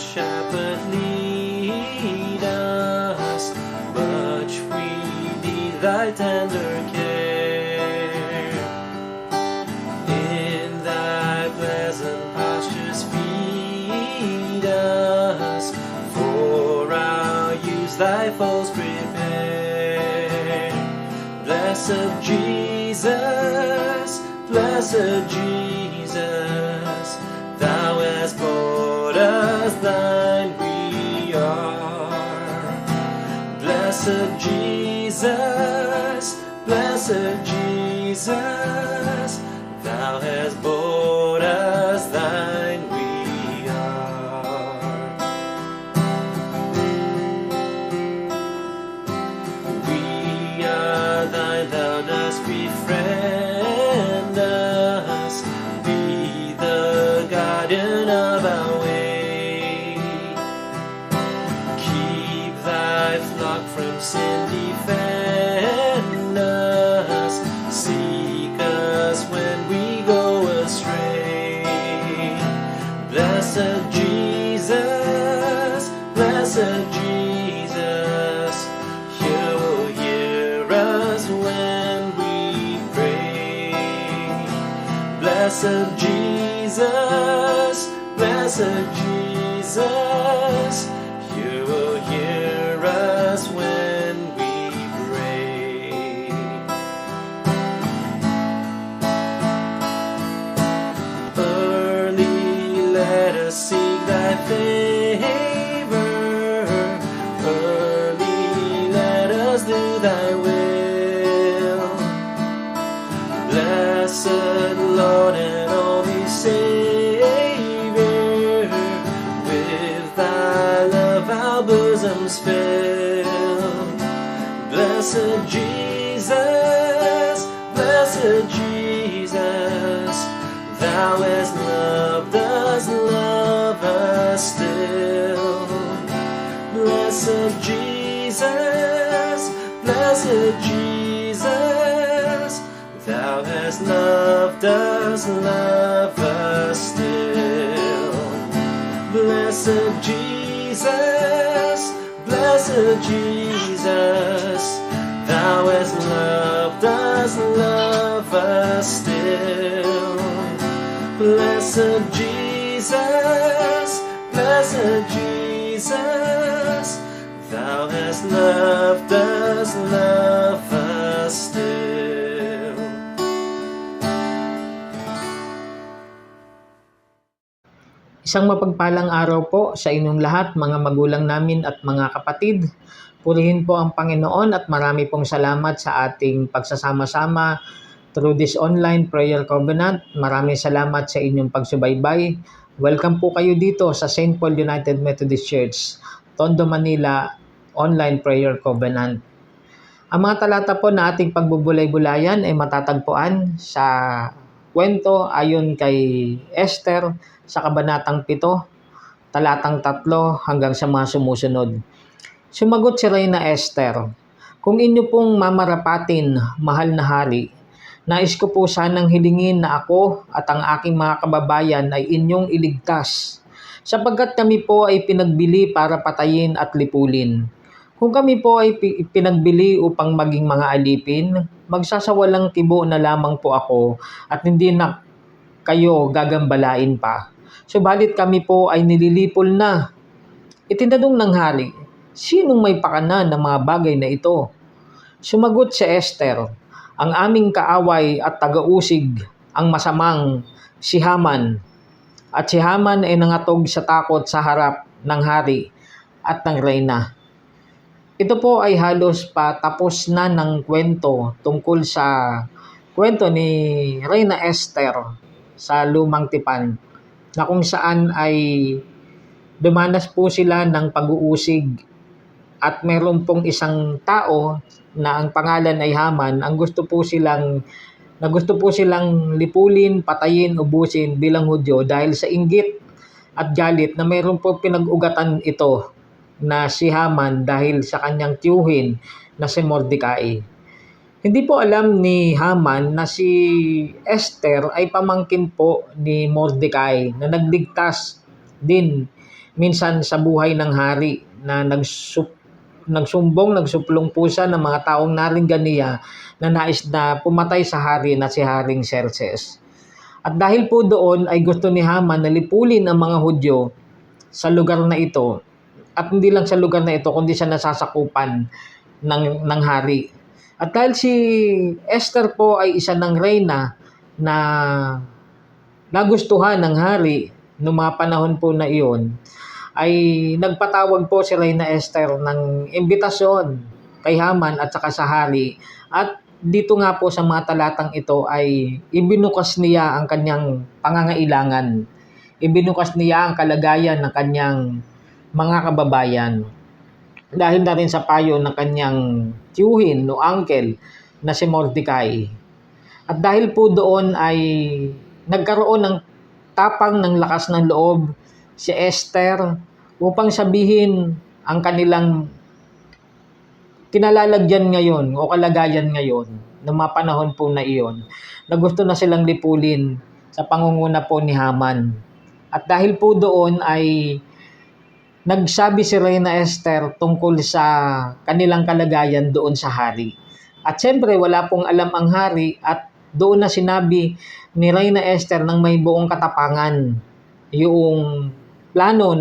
shepherd lead us, much we need thy tender care. In thy pleasant pastures feed us, for our use thy foes prepare. Blessed Jesus, blessed Jesus, thou hast bought us, thine we are. Blessed Jesus, blessed Jesus, thou hast bought us, thine we are. We are thine, thou dost befriend us, be the guardian of our way. Keep thy flock from sin, defend us, seek us when we go astray. Blessed Jesus, blessed Jesus, you will hear us when we pray. Blessed Jesus, blessed Jesus, you will hear us when we pray. Early let us seek thy favor, early let us do thy will. Blessed Lord and only Savior, with thy love our bosoms fill. Blessed Jesus, blessed Jesus, thou hast loved us, love us still. Blessed Jesus, blessed Jesus, thou hast loved us, love us still. Blessed Jesus, blessed Jesus, thou hast loved us, love us still. Blessed Jesus, blessed Jesus, thou hast loved us, love us still. Isang mapagpalang araw po sa inyong lahat, mga magulang namin at mga kapatid. Purihin po ang Panginoon at marami pong salamat sa ating pagsasama-sama through this online prayer covenant. Maraming salamat sa inyong pagsubaybay. Welcome po kayo dito sa St. Paul United Methodist Church, Tondo, Manila, online prayer covenant. Ang mga talata po na ating pagbubulay-bulayan ay matatagpuan sa kwento ayon kay Esther sa Kabanatang 7, talatang 3 hanggang sa mga sumusunod. Sumagot si Reyna Esther, "Kung inyo pong mamarapatin, mahal na hari, nais ko po sanang hilingin na ako at ang aking mga kababayan ay inyong iligtas, sapagkat kami po ay pinagbili para patayin at lipulin. Kung kami po ay pinagbili upang maging mga alipin, magsasawalang tibo na lamang po ako at hindi na kayo gagambalain pa. Subalit kami po ay nililipol na." Itinanong ng hari, "Sinong may pakana ng mga bagay na ito?" Sumagot si Esther, "Ang aming kaaway at taga-usig, ang masamang si Haman." At si Haman ay nangatog sa takot sa harap ng hari at ng reyna. Ito po ay halos patapos na ng kwento tungkol sa kwento ni Reyna Esther sa Lumang Tipan, na kung saan ay dumanas po sila ng pag-uusig at meron pong isang tao na ang pangalan ay Haman ang gusto po silang lipulin, patayin, ubusin bilang Hudyo dahil sa inggit at galit na meron po pinag-ugatan ito na si Haman dahil sa kanyang tiyuhin na si Mordecai. Hindi po alam ni Haman na si Esther ay pamangkin po ni Mordecai na nagligtas din minsan sa buhay ng hari na nagsuplong po siya ng mga taong naringgan niya na nais na pumatay sa hari na si Haring Xerxes. At dahil po doon ay gusto ni Haman na lipulin ang mga Hudyo sa lugar na ito, at hindi lang sa lugar na ito kundi sa nasasakupan ng hari. At dahil si Esther po ay isa ng reyna na nagustuhan ng hari noong mga panahon po na iyon, ay nagpatawag po si Reyna Esther ng imbitasyon kay Haman at saka sa hari. At dito nga po sa mga talatang ito ay ibinukas niya ang kanyang pangangailangan. Ibinukas niya ang kalagayan ng kanyang mga kababayan. Dahil na rin sa payo ng kanyang tiyuhin o uncle na si Mordecai. At dahil po doon ay nagkaroon ng tapang ng lakas ng loob si Esther upang sabihin ang kanilang kinalalagyan ngayon o kalagayan ngayon ng mga panahon po na iyon na gusto na silang lipulin sa pangunguna po ni Haman. At dahil po doon ay nagsabi si Reyna Esther tungkol sa kanilang kalagayan doon sa hari. At siyempre wala pong alam ang hari at doon na sinabi ni Reyna Esther ng may buong katapangan yung plano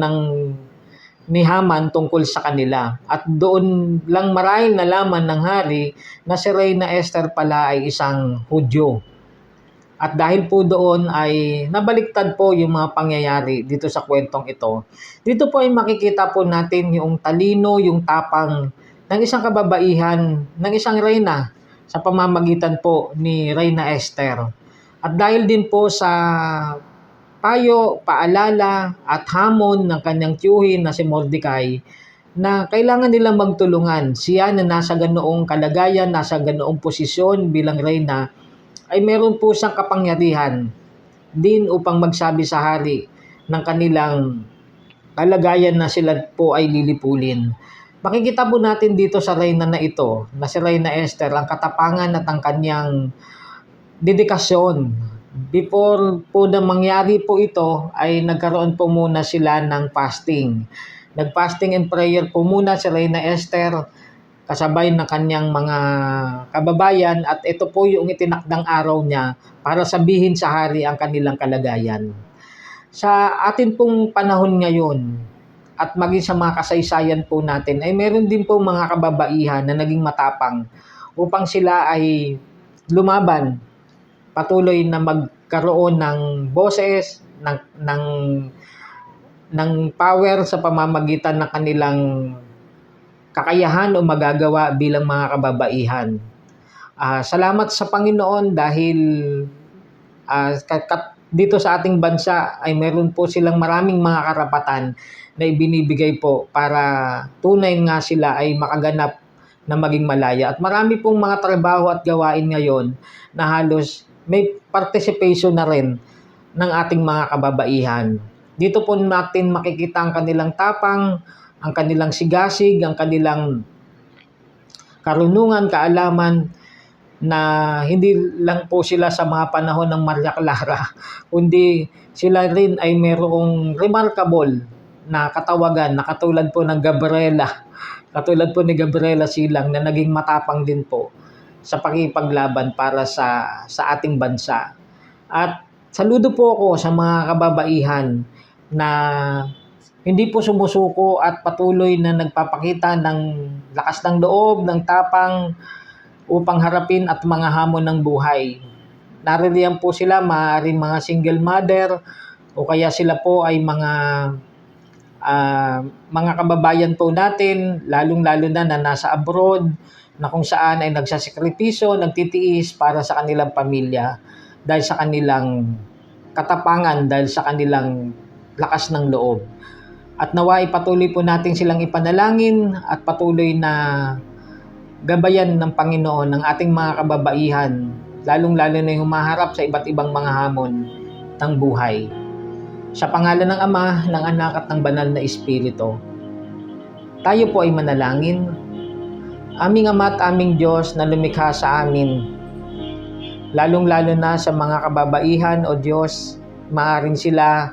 ni Haman tungkol sa kanila. At doon lang marahil nalaman ng hari na si Reyna Esther pala ay isang Hudyo. At dahil po doon ay nabaliktad po yung mga pangyayari dito sa kwentong ito. Dito po ay makikita po natin yung talino, yung tapang ng isang kababaihan, ng isang reyna sa pamamagitan po ni Reyna Esther. At dahil din po sa payo, paalala at hamon ng kanyang tiyuhin na si Mordecai na kailangan nilang magtulungan. Siya na nasa ganoong kalagayan, nasa ganoong posisyon bilang reyna, ay meron po siyang kapangyarihan din upang magsabi sa hari ng kanilang kalagayan na sila po ay lilipulin. Makikita po natin dito sa reyna na ito, na si Reyna Esther, ang katapangan at ang kanyang dedikasyon. Before po na mangyari po ito, ay nagkaroon po muna sila ng fasting. Nag-fasting and prayer po muna si Reyna Esther kasabay ng kanyang mga kababayan at ito po yung itinakdang araw niya para sabihin sa hari ang kanilang kalagayan. Sa atin pong panahon ngayon at maging sa mga kasaysayan po natin ay meron din po mga kababaihan na naging matapang upang sila ay lumaban, patuloy na magkaroon ng boses, ng power sa pamamagitan ng kanilang kakayahan o magagawa bilang mga kababaihan. Salamat sa Panginoon dahil dito sa ating bansa ay meron po silang maraming mga karapatan na ibinibigay po para tunay nga sila ay makaganap na maging malaya. At marami pong mga trabaho at gawain ngayon na halos may participation na rin ng ating mga kababaihan. Dito po natin makikita ang kanilang tapang, ang kanilang sigasig, ang kanilang karunungan, kaalaman na hindi lang po sila sa mga panahon ng Maria Clara, kundi sila rin ay mayroong remarkable na katawagan na katulad po ng Gabriela, katulad po ni Gabriela Silang na naging matapang din po sa pakipaglaban para sa ating bansa. At saludo po ako sa mga kababaihan na hindi po sumusuko at patuloy na nagpapakita ng lakas ng loob, ng tapang upang harapin at mga hamon ng buhay. Naririyan po sila, maaaring mga single mother o kaya sila po ay mga kababayan po natin, lalong-lalo na nasa abroad, na kung saan ay nagsasakripisyo, nagtitiis para sa kanilang pamilya dahil sa kanilang katapangan, dahil sa kanilang lakas ng loob. At naway patuloy po natin silang ipanalangin at patuloy na gabayan ng Panginoon ng ating mga kababaihan, lalong-lalo na yung humaharap sa iba't ibang mga hamon ng buhay. Sa pangalan ng Ama, ng Anak at ng Banal na Espiritu, tayo po ay manalangin. Aming Ama at aming Diyos na lumikha sa amin, lalong-lalo na sa mga kababaihan o Diyos, maaaring sila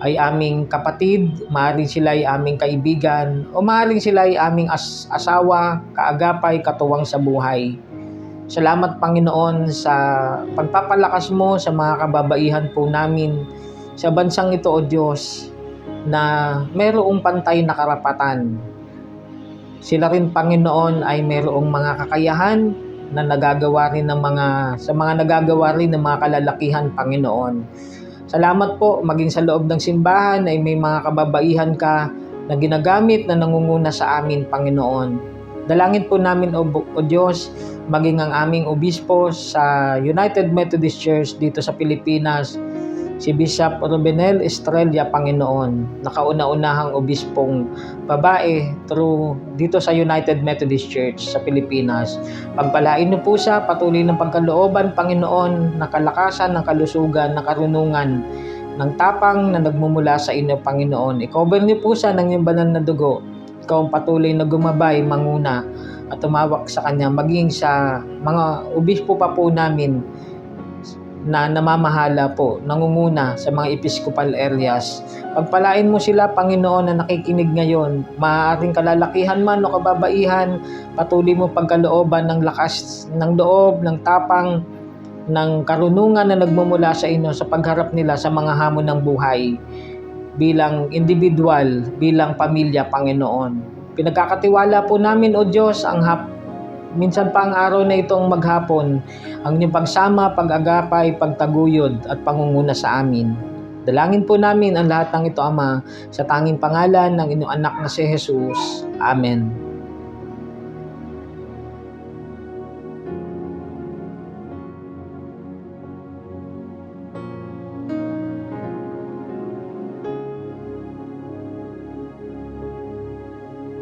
ay aming kapatid, maaaring sila ay aming kaibigan, o maaaring sila ay aming asawa, kaagapay, katuwang sa buhay. Salamat Panginoon sa pagpapalakas mo sa mga kababaihan po namin sa bansang ito o Diyos na mayroong pantay na karapatan. Sila rin Panginoon ay mayroong mga kakayahan na nagagawa rin ng nagagawa rin ng mga kalalakihan Panginoon. Salamat po maging sa loob ng simbahan ay may mga kababaihan ka na ginagamit na nangunguna sa amin Panginoon. Dalangin po namin o Diyos, maging ang aming obispo sa United Methodist Church dito sa Pilipinas, si Bishop Rubenel Estrella Panginoon, nakauna-unahang obispong babae dito sa United Methodist Church sa Pilipinas. Pagpalain niyo po siya, patuloy ng pagkalooban, Panginoon, ng kalakasan, ng kalusugan, ng karunungan, ng tapang na nagmumula sa inyo, Panginoon. I-cover niyo po siya ng iyong banal na dugo. Ikaw ang patuloy na gumabay, manguna, at tumawak sa kanya, maging sa mga obispo pa po namin na namamahala po, nangunguna sa mga episcopal areas. Pagpalain mo sila, Panginoon, na nakikinig ngayon. Maaaring kalalakihan man o kababaihan, patuloy mo pagkalooban ng lakas ng loob, ng tapang, ng karunungan na nagmumula sa inyo sa pagharap nila sa mga hamon ng buhay. Bilang individual, bilang pamilya, Panginoon. Pinagkakatiwala po namin, O Diyos, minsan pa ang araw na itong maghapon, ang inyong pagsama, pag-agapay, pagtaguyod at pangunguna sa amin. Dalangin po namin ang lahat ng ito, Ama, sa tanging pangalan ng inyong anak na si Jesus. Amen.